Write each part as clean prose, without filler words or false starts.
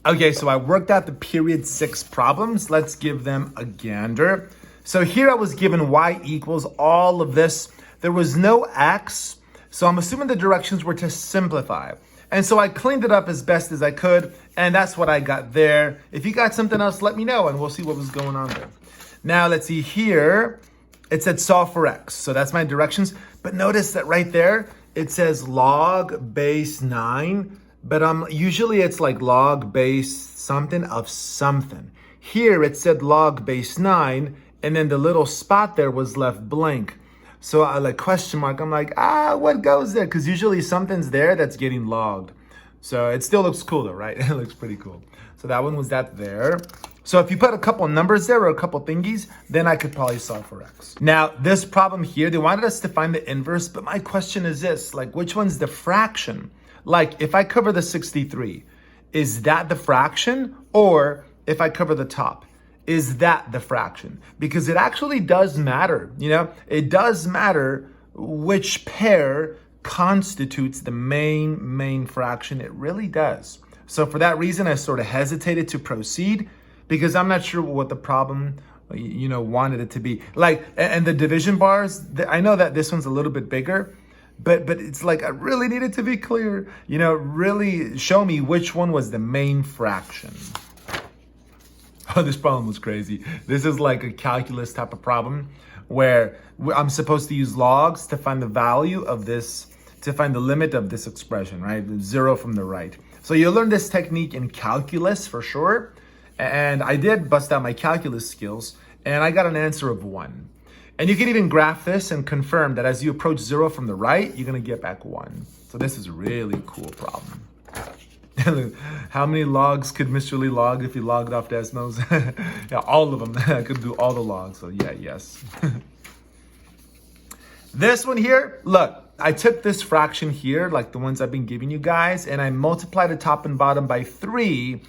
Okay, so I worked out the period 6 problems. Let's give them a gander. So here I was given y equals all of this. There was no x, so I'm assuming the directions were to simplify. And so I cleaned it up as best as I could, and that's what I got there. If you got something else, let me know, and we'll see what was going on there. Now, let's see here. It said solve for x, so that's my directions. But notice that right there, it says log base 9, but usually it's like log base something of something. Here it said log base 9, and then the little spot there was left blank. So I like question mark, I'm like, what goes there? Because usually something's there that's getting logged. So it still looks cool though, right? It looks pretty cool. So that one was that there. So if you put a couple numbers there or a couple thingies, then I could probably solve for x. Now, this problem here, they wanted us to find the inverse, but my question is this, like which one's the fraction? Like if I cover the 63, is that the fraction? Or if I cover the top, is that the fraction? Because it actually does matter, it does matter which pair constitutes the main fraction. It really does. So for that reason, I sort of hesitated to proceed because I'm not sure what the problem, wanted it to be. Like, and the division bars, I know that this one's a little bit bigger, but it's like I really needed to be clear, really show me which one was the main fraction. Oh, this problem was crazy. This is like a calculus type of problem where I'm supposed to use logs to find the value of this, to find the limit of this expression, right? The 0 from the right. So you'll learn this technique in calculus for sure. And I did bust out my calculus skills and I got an answer of 1. And you can even graph this and confirm that as you approach 0 from the right, you're gonna get back 1. So this is a really cool problem. How many logs could Mr. Lee log if he logged off Desmos? Yeah, all of them. I could do all the logs. So yeah, yes. This one here, look, I took this fraction here, like the ones I've been giving you guys, and I multiplied the top and bottom by 3,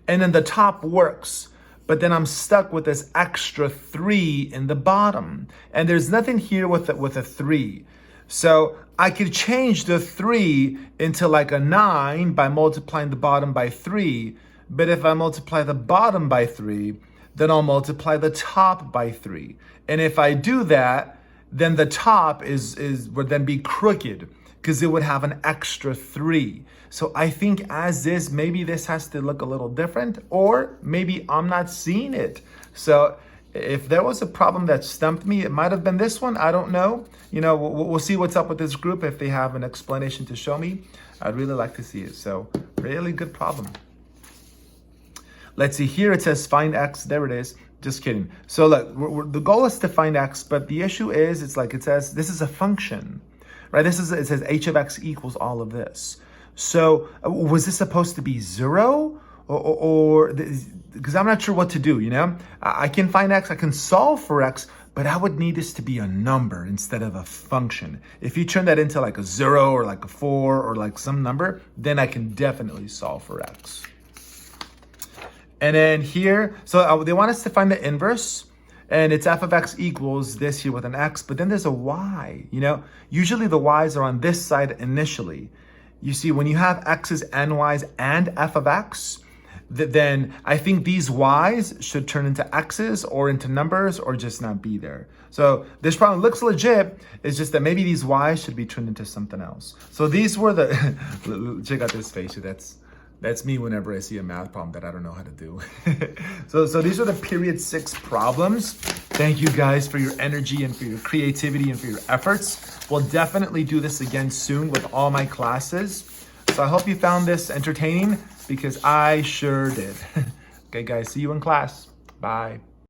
and then the top works. But then I'm stuck with this extra 3 in the bottom. And there's nothing here with a 3. So I could change the 3 into like a 9 by multiplying the bottom by 3. But if I multiply the bottom by 3, then I'll multiply the top by 3. And if I do that, then the top would then be crooked because it would have an extra 3. So I think as is, maybe this has to look a little different, or maybe I'm not seeing it. So if there was a problem that stumped me, it might have been this one. I don't know. We'll see what's up with this group. If they have an explanation to show me, I'd really like to see it. So really good problem. Let's see here. It says find x. There it is. Just kidding. So look, the goal is to find x, but the issue is it says this is a function, right? It says h of x equals all of this. So was this supposed to be 0 or because I'm not sure what to do, I can find x, I can solve for x, but I would need this to be a number instead of a function. If you turn that into like a 0 or like a 4 or like some number, then I can definitely solve for x. And then here, so they want us to find the inverse, and it's f of x equals this here with an x, but then there's a y, Usually the y's are on this side initially. You see, when you have x's and y's and f of x, then I think these y's should turn into x's or into numbers or just not be there. So this problem looks legit. It's just that maybe these y's should be turned into something else. So these were the, check out this face. That's me whenever I see a math problem that I don't know how to do. So these are the period 6 problems. Thank you guys for your energy and for your creativity and for your efforts. We'll definitely do this again soon with all my classes. So I hope you found this entertaining because I sure did. Okay guys, see you in class. Bye.